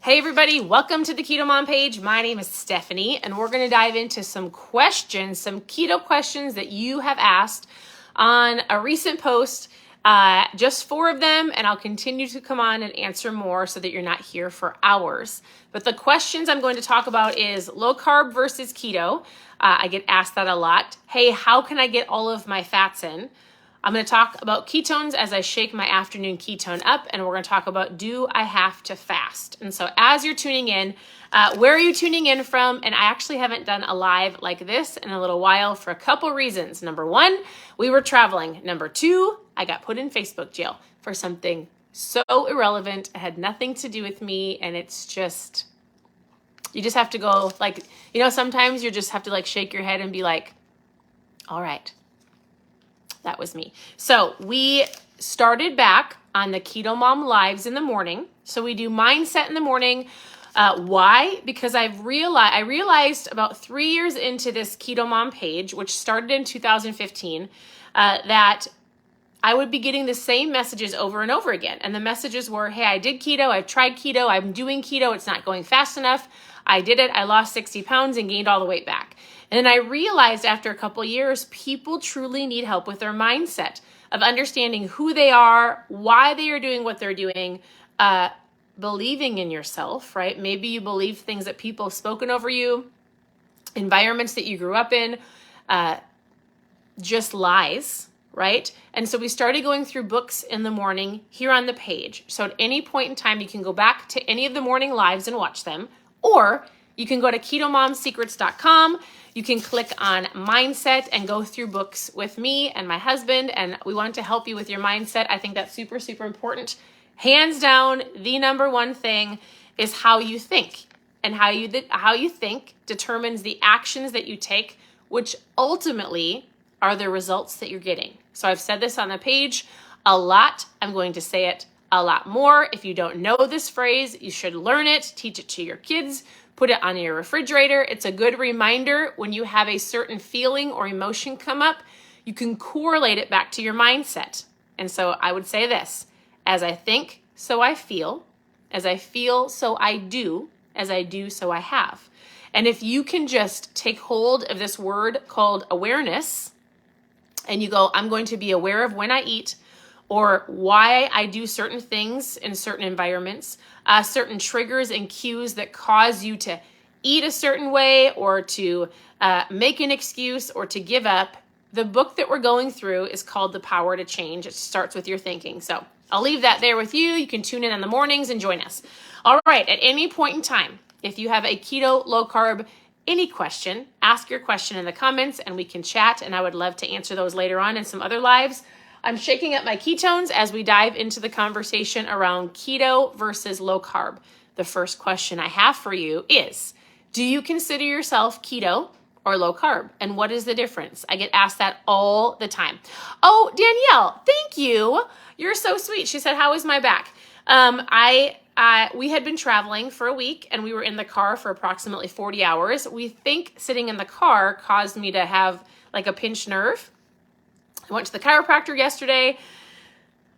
Hey everybody, welcome to the Keto Mom page. My name is Stephanie, and we're going to dive into some questions, some keto questions that you have asked on a recent post. Just 4 of them, and I'll continue to come on and answer more so that you're not here for hours. But the questions I'm going to talk about is low carb versus keto. I get asked that a lot. Hey, how can I get all of my fats in? I'm going to talk about ketones as I shake my afternoon ketone up, and we're going to talk about, do I have to fast? And so as you're tuning in, where are you tuning in from? And I actually haven't done a live like this in a little while for a couple reasons. Number 1, we were traveling. Number 2, I got put in Facebook jail for something so irrelevant. It had nothing to do with me, and it's just, you just have to go, like, sometimes you just have to shake your head and be like, all right. That was me. So we started back on the Keto Mom Lives in the morning. So we do mindset in the morning. Why? Because I realized about 3 years into this Keto Mom page, which started in 2015, that I would be getting the same messages over and over again. And the messages were, hey, I did keto. I've tried keto. I'm doing keto. It's not going fast enough. I did it. I lost 60 pounds and gained all the weight back. And then I realized after a couple years, people truly need help with their mindset of understanding who they are, why they are doing what they're doing, believing in yourself, right? Maybe you believe things that people have spoken over you, environments that you grew up in, just lies, right? And so we started going through books in the morning here on the page. So at any point in time, you can go back to any of the morning lives and watch them, or you can go to ketomomsecrets.com. You can click on mindset and go through books with me and my husband, and we want to help you with your mindset. I think that's super, super important. Hands down, the number one thing is how you think, and how you think determines the actions that you take, which ultimately are the results that you're getting. So I've said this on the page a lot. I'm going to say it a lot more. If you don't know this phrase, you should learn it, teach it to your kids, put it on your refrigerator. It's a good reminder when you have a certain feeling or emotion come up, you can correlate it back to your mindset. And so I would say this, as I think, so I feel, as I feel, so I do, as I do, so I have. And if you can just take hold of this word called awareness, and you go, I'm going to be aware of when I eat, or why I do certain things in certain environments, certain triggers and cues that cause you to eat a certain way, or to make an excuse, or to give up. The book that we're going through is called The Power to Change. It starts with your thinking. So I'll leave that there with you. You can tune in the mornings and join us. All right, at any point in time, if you have a keto, low carb, any question, ask your question in the comments and we can chat, and I would love to answer those later on in some other lives. I'm shaking up my ketones as we dive into the conversation around keto versus low carb. The first question I have for you is, do you consider yourself keto or low carb? And what is the difference? I get asked that all the time. Oh, Danielle, thank you. You're so sweet. She said, how is my back? We had been traveling for a week, and we were in the car for approximately 40 hours. We think sitting in the car caused me to have a pinched nerve. I went to the chiropractor yesterday.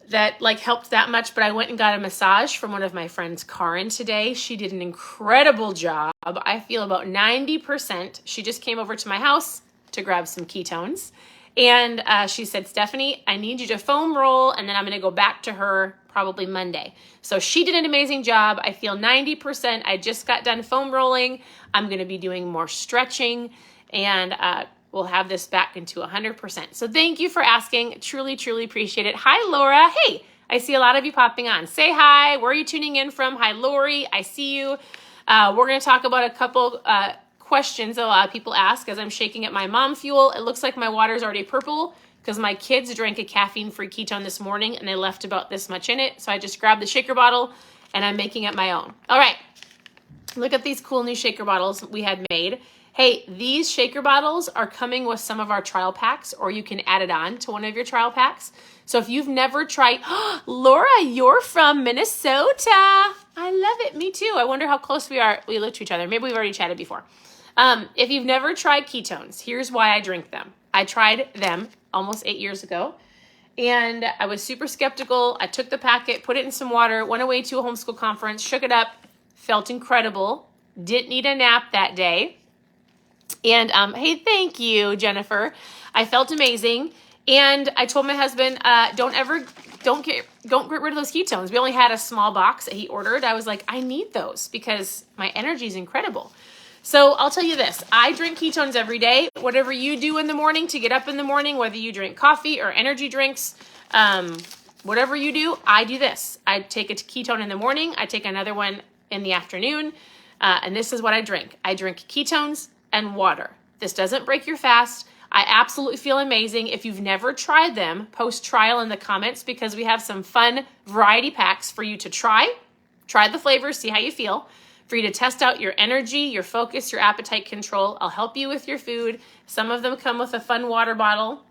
That helped that much, but I went and got a massage from one of my friends, Karin, today. She did an incredible job. I feel about 90%. She just came over to my house to grab some ketones. And she said, Stephanie, I need you to foam roll, and then I'm going to go back to her probably Monday. So she did an amazing job. I feel 90%. I just got done foam rolling. I'm going to be doing more stretching, and we'll have this back into 100%. So thank you for asking. Truly, truly appreciate it. Hi, Laura. Hey, I see a lot of you popping on. Say hi. Where are you tuning in from? Hi, Lori. I see you. We're going to talk about a couple questions that a lot of people ask as I'm shaking at my mom fuel. It looks like my water's already purple because my kids drank a caffeine-free ketone this morning and they left about this much in it. So I just grabbed the shaker bottle and I'm making it my own. All right. Look at these cool new shaker bottles we had made. Hey, these shaker bottles are coming with some of our trial packs, or you can add it on to one of your trial packs. So if you've never tried, Laura, you're from Minnesota. I love it. Me too. I wonder how close we live to each other. Maybe we've already chatted before. If you've never tried ketones, here's why I drink them. I tried them almost 8 years ago, and I was super skeptical. I took the packet, put it in some water, went away to a homeschool conference, shook it up, felt incredible, didn't need a nap that day. And hey, thank you, Jennifer. I felt amazing. And I told my husband, don't get rid of those ketones. We only had a small box that he ordered. I was like, I need those because my energy is incredible. So I'll tell you this, I drink ketones every day. Whatever you do in the morning to get up in the morning, whether you drink coffee or energy drinks, whatever you do, I do this. I take a ketone in the morning. I take another one in the afternoon. And this is what I drink. I drink ketones and water. This doesn't break your fast. I absolutely feel amazing. If you've never tried them, post trial in the comments because we have some fun variety packs for you to try. Try the flavors, see how you feel. For you to test out your energy, your focus, your appetite control. I'll help you with your food. Some of them come with a fun water bottle.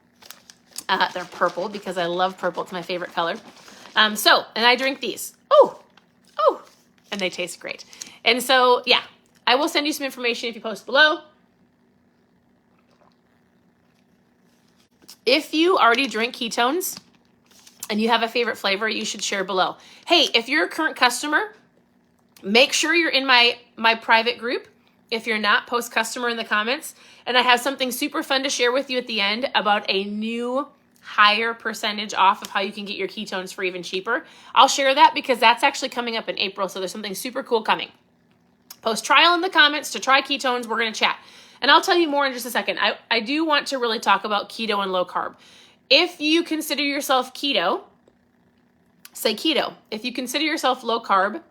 They're purple because I love purple. It's my favorite color. And I drink these. Oh, and they taste great. And so, yeah, I will send you some information if you post below. If you already drink ketones and you have a favorite flavor, you should share below. Hey, if you're a current customer, make sure you're in my private group. If you're not, post customer in the comments. And I have something super fun to share with you at the end about a new higher percentage off of how you can get your ketones for even cheaper. I'll share that because that's actually coming up in April. So there's something super cool coming. Post trial in the comments to try ketones. We're going to chat. And I'll tell you more in just a second. I do want to really talk about keto and low carb. If you consider yourself keto, say keto. If you consider yourself low carb,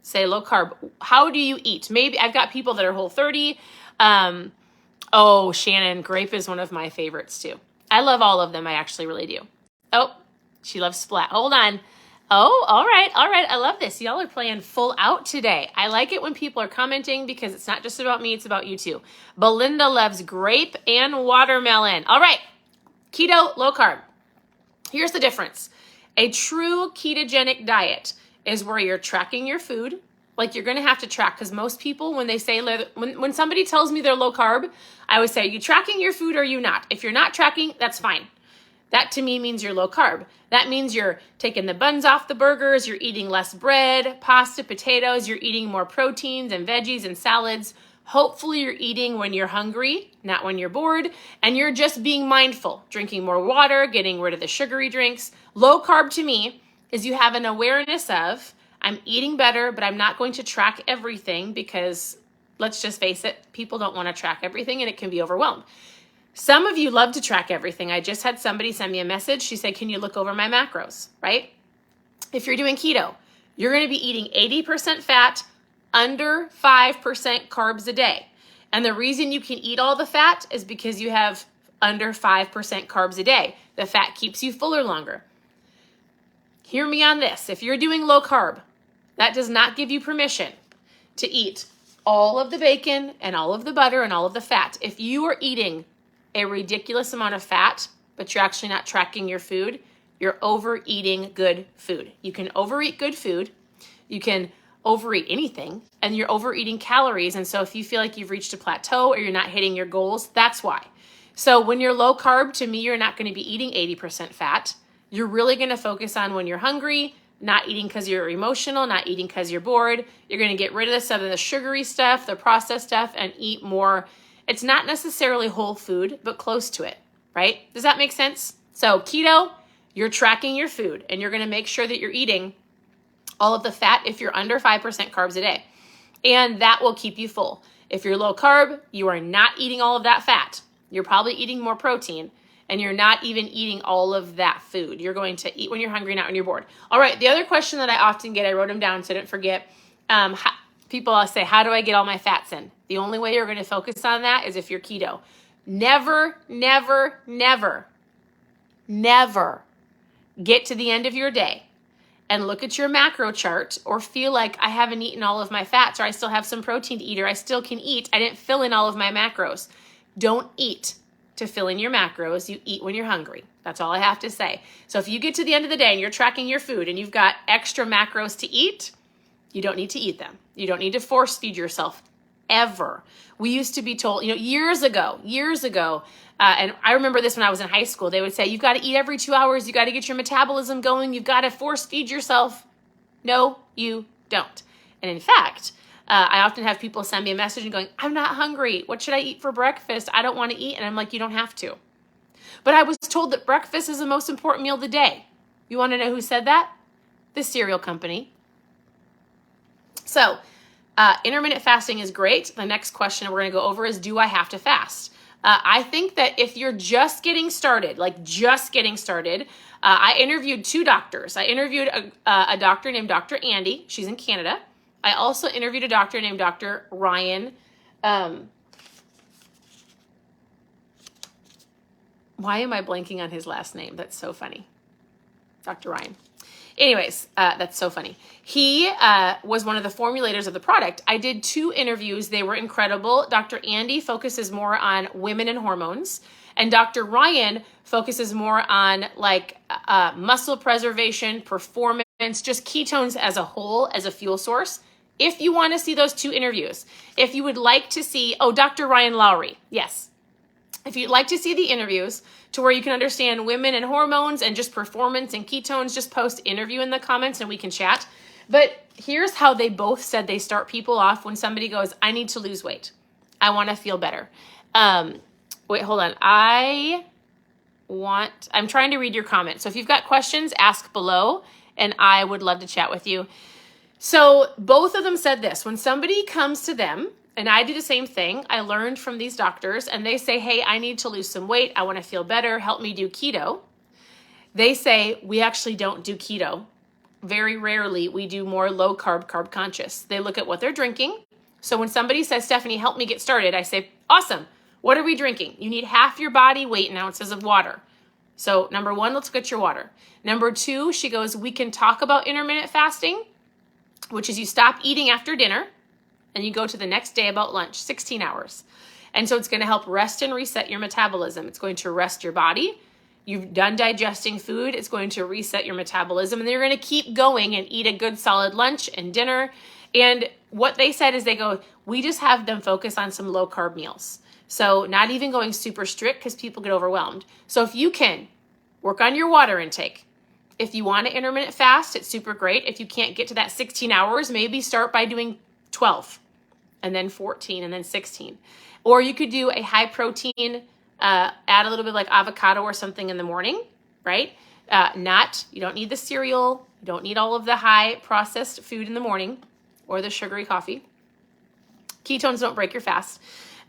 say low carb. How do you eat? Maybe I've got people that are Whole30. Shannon, grape is one of my favorites too. I love all of them. I actually really do. Oh, she loves Splat. Hold on. Oh, all right. I love this. Y'all are playing full out today. I like it when people are commenting because it's not just about me, it's about you too. Belinda loves grape and watermelon. All right. Keto, low carb. Here's the difference. A true ketogenic diet is where you're tracking your food. Like you're going to have to track because most people, when they say, when somebody tells me they're low carb, I always say, are you tracking your food or are you not? If you're not tracking, that's fine. That to me means you're low carb. That means you're taking the buns off the burgers, you're eating less bread, pasta, potatoes, you're eating more proteins and veggies and salads. Hopefully you're eating when you're hungry, not when you're bored, and you're just being mindful, drinking more water, getting rid of the sugary drinks. Low carb to me is you have an awareness of, I'm eating better, but I'm not going to track everything because let's just face it, people don't want to track everything and it can be overwhelmed. Some of you love to track everything. I just had somebody send me a message. She said, can you look over my macros, right? If you're doing keto, you're going to be eating 80% fat, under 5% carbs a day. And the reason you can eat all the fat is because you have under 5% carbs a day. The fat keeps you fuller longer. Hear me on this. If you're doing low carb, that does not give you permission to eat all of the bacon and all of the butter and all of the fat. If you are eating a ridiculous amount of fat, but you're actually not tracking your food, you're overeating good food. You can overeat good food. You can overeat anything, and you're overeating calories. And so if you feel like you've reached a plateau or you're not hitting your goals, that's why. So when you're low carb, to me, you're not going to be eating 80% fat. You're really going to focus on when you're hungry, not eating because you're emotional, not eating because you're bored. You're going to get rid of some of the sugary stuff, the processed stuff, and eat more. It's not necessarily whole food, but close to it, right? Does that make sense? So keto, you're tracking your food, and you're going to make sure that you're eating all of the fat if you're under 5% carbs a day. And that will keep you full. If you're low carb, you are not eating all of that fat. You're probably eating more protein, and you're not even eating all of that food. You're going to eat when you're hungry, not when you're bored. All right, the other question that I often get, I wrote them down so I didn't forget. People say, how do I get all my fats in? The only way you're going to focus on that is if you're keto. Never, never, never, never get to the end of your day and look at your macro chart or feel like I haven't eaten all of my fats or I still have some protein to eat or I still can eat. I didn't fill in all of my macros. Don't eat to fill in your macros. You eat when you're hungry. That's all I have to say. So if you get to the end of the day and you're tracking your food and you've got extra macros to eat, you don't need to eat them. You don't need to force feed yourself ever. We used to be told, years ago, and I remember this when I was in high school, they would say, you've got to eat every 2 hours. You got to get your metabolism going. You've got to force feed yourself. No, you don't. And in fact, I often have people send me a message and going, I'm not hungry. What should I eat for breakfast? I don't want to eat. And I'm like, you don't have to. But I was told that breakfast is the most important meal of the day. You want to know who said that? The cereal company. So intermittent fasting is great. The next question we're going to go over is, do I have to fast? I think that if you're just getting started, I interviewed 2 doctors. I interviewed a doctor named Dr. Andy. She's in Canada. I also interviewed a doctor named Dr. Ryan. Why am I blanking on his last name? That's so funny. Dr. Ryan. Anyways, that's so funny. He was one of the formulators of the product. I did 2 interviews. They were incredible. Dr. Andy focuses more on women and hormones, and Dr. Ryan focuses more on muscle preservation, performance, just ketones as a whole, as a fuel source. If you want to see those 2 interviews, if you would like to see, Dr. Ryan Lowry, yes. If you'd like to see the interviews to where you can understand women and hormones and just performance and ketones, just post interview in the comments and we can chat. But here's how they both said they start people off when somebody goes, I need to lose weight. I want to feel better. Wait, hold on. I'm trying to read your comments. So if you've got questions, ask below and I would love to chat with you. So both of them said this, when somebody comes to them, and I do the same thing, I learned from these doctors, and they say, hey, I need to lose some weight. I want to feel better. Help me do keto. They say, we actually don't do keto. Very rarely, we do more low carb, carb conscious. They look at what they're drinking. So when somebody says, Stephanie, help me get started, I say, awesome. What are we drinking? You need half your body weight in ounces of water. So number 1, let's get your water. Number 2, she goes, we can talk about intermittent fasting, which is you stop eating after dinner and you go to the next day about lunch, 16 hours. And so it's going to help rest and reset your metabolism. It's going to rest your body. You've done digesting food. It's going to reset your metabolism. And then you're going to keep going and eat a good solid lunch and dinner. And what they said is we just have them focus on some low carb meals. So not even going super strict because people get overwhelmed. So if you can work on your water intake, if you want to intermittent fast, it's super great. If you can't get to that 16 hours, maybe start by doing 12 and then 14 and then 16. Or you could do a high protein, add a little bit like avocado or something in the morning, right? You don't need the cereal. You don't need all of the high processed food in the morning or the sugary coffee. Ketones don't break your fast.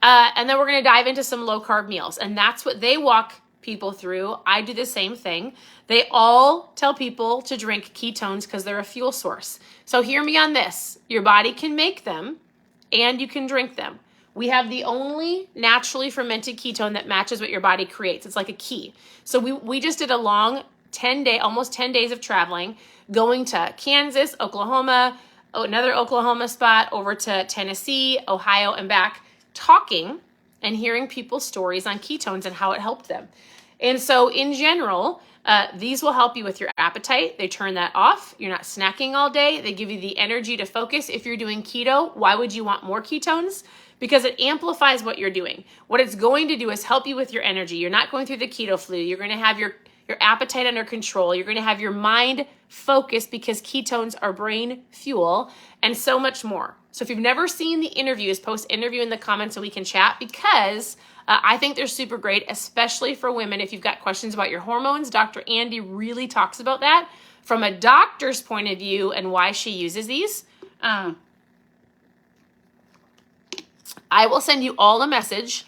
And then we're going to dive into some low carb meals. And that's what they walk people through. I do the same thing. They all tell people to drink ketones because they're a fuel source. So hear me on this. Your body can make them and you can drink them. We have the only naturally fermented ketone that matches what your body creates. It's like a key. So we just did a long almost 10 days of traveling, going to Kansas, Oklahoma, another Oklahoma spot, over to Tennessee, Ohio, and back, talking and hearing people's stories on ketones and how it helped them. And so in general, these will help you with your appetite. They turn that off. You're not snacking all day. They give you the energy to focus. If you're doing keto, why would you want more ketones? Because it amplifies what you're doing. What it's going to do is help you with your energy. You're not going through the keto flu. You're going to have your appetite under control. You're going to have your mind focused because ketones are brain fuel and so much more. So if you've never seen the interviews, post interview in the comments so we can chat, because I think they're super great, especially for women. If you've got questions about your hormones, Dr. Andy really talks about that from a doctor's point of view and why she uses these. I will send you all a message.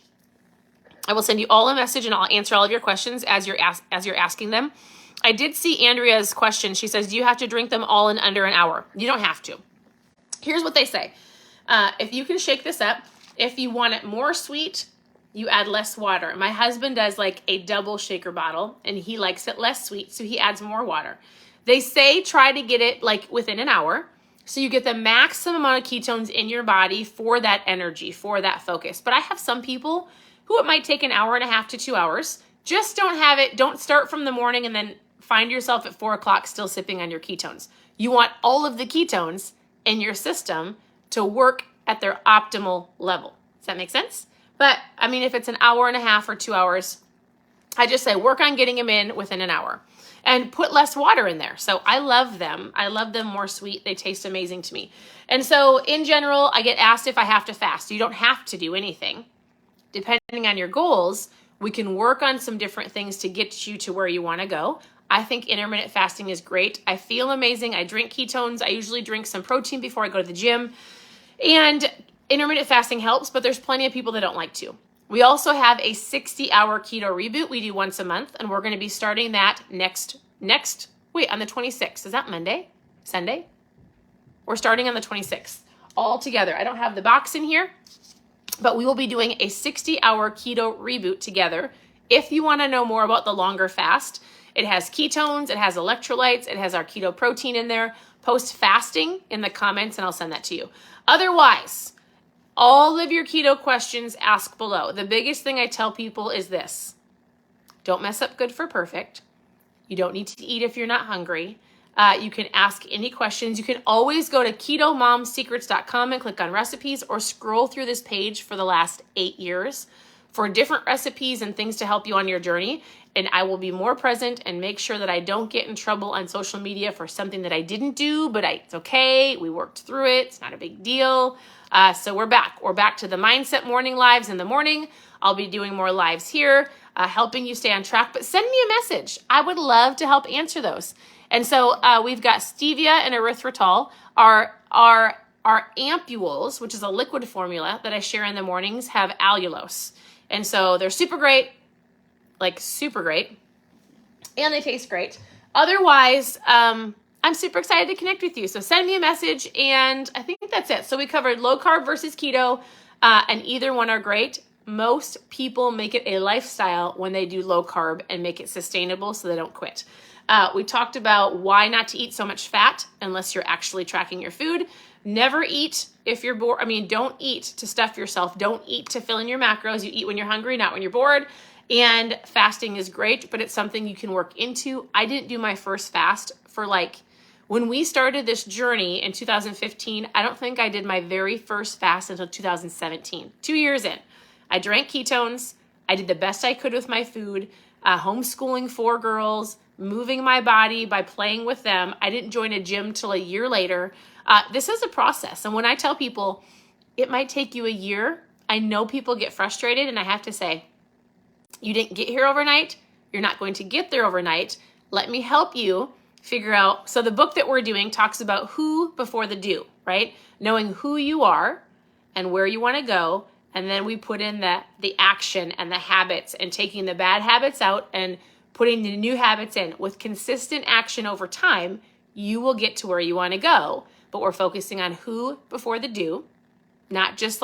And I'll answer all of your questions as you're asking them. I did see Andrea's question. She says, do you have to drink them all in under an hour? You don't have to. Here's what they say. If you can shake this up, if you want it more sweet, you add less water. My husband does like a double shaker bottle and he likes it less sweet, so he adds more water. They say try to get it like within an hour so you get the maximum amount of ketones in your body for that energy, for that focus. But I have some people who it might take an hour and a half to 2 hours. Just don't start from the morning and then find yourself at 4 o'clock still sipping on your ketones. You want all of the ketones in your system to work at their optimal level. Does that make sense? But I mean, if it's an hour and a half or 2 hours, I just say work on getting them in within an hour and put less water in there. So I love them. I love them more sweet. They taste amazing to me. And so in general, I get asked if I have to fast. You don't have to do anything. Depending on your goals, we can work on some different things to get you to where you want to go. I think intermittent fasting is great. I feel amazing. I drink ketones. I usually drink some protein before I go to the gym. And intermittent fasting helps, but there's plenty of people that don't like to. We also have a 60-hour keto reboot we do once a month, and we're going to be starting that on the 26th. Is that Monday? Sunday? We're starting on the 26th all together. I don't have the box in here, but we will be doing a 60-hour keto reboot together. If you want to know more about the longer fast, it has ketones, it has electrolytes, it has our keto protein in there. Post fasting in the comments, and I'll send that to you. Otherwise, all of your keto questions, ask below. The biggest thing I tell people is this: don't mess up good for perfect. You don't need to eat if you're not hungry. You can ask any questions. You can always go to ketomomsecrets.com and click on recipes, or scroll through this page for the last 8 years for different recipes and things to help you on your journey. And I will be more present and make sure that I don't get in trouble on social media for something that I didn't do, but it's okay. We worked through it. It's not a big deal. So we're back. We're back to the Mindset Morning Lives in the morning. I'll be doing more lives here, helping you stay on track. But send me a message. I would love to help answer those. And so we've got stevia and erythritol. Our ampules, which is a liquid formula that I share in the mornings, have allulose. And so they're super great, like super great. And they taste great. Otherwise, I'm super excited to connect with you. So send me a message, and I think that's it. So we covered low carb versus keto, and either one are great. Most people make it a lifestyle when they do low carb and make it sustainable so they don't quit. We talked about why not to eat so much fat unless you're actually tracking your food. Never eat if you're bored. Don't eat to stuff yourself. Don't eat to fill in your macros. You eat when you're hungry, not when you're bored. And fasting is great, but it's something you can work into. I didn't do my first fast for when we started this journey in 2015, I don't think I did my very first fast until 2017, 2 years in. I drank ketones. I did the best I could with my food, homeschooling 4 girls, moving my body by playing with them. I didn't join a gym till a year later. This is a process. And when I tell people it might take you a year, I know people get frustrated, and I have to say, you didn't get here overnight. You're not going to get there overnight. Let me help you figure out. So the book that we're doing talks about who before the do, right? Knowing who you are and where you want to go. And then we put in the action and the habits, and taking the bad habits out and putting the new habits in. With consistent action over time, you will get to where you want to go. But we're focusing on who before the do, not just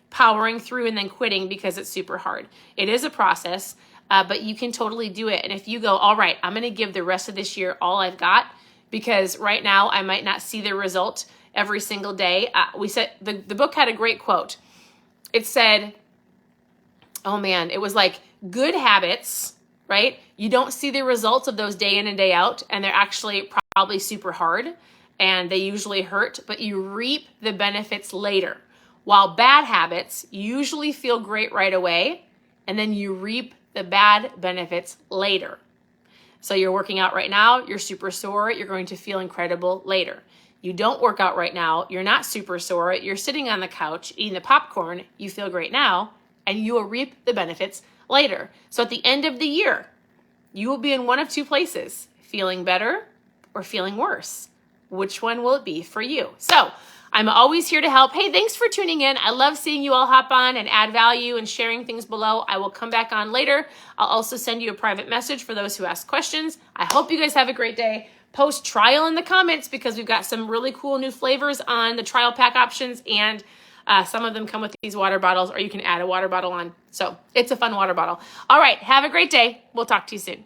powering through and then quitting because it's super hard. It is a process, but you can totally do it. And if you go, all right, I'm going to give the rest of this year all I've got, because right now I might not see the result every single day. We said the book had a great quote. It said, oh man, it was good habits, right? You don't see the results of those day in and day out, and they're actually probably super hard, and they usually hurt, but you reap the benefits later. While bad habits usually feel great right away, and then you reap the bad benefits later. So you're working out right now, you're super sore, you're going to feel incredible later. You don't work out right now, you're not super sore, you're sitting on the couch eating the popcorn, you feel great now, and you will reap the benefits later. So at the end of the year, you will be in one of two places, feeling better or feeling worse. Which one will it be for you? So I'm always here to help. Hey, thanks for tuning in. I love seeing you all hop on and add value and sharing things below. I will come back on later. I'll also send you a private message for those who ask questions. I hope you guys have a great day. Post trial in the comments, because we've got some really cool new flavors on the trial pack options, and some of them come with these water bottles, or you can add a water bottle on. So it's a fun water bottle. All right, have a great day. We'll talk to you soon.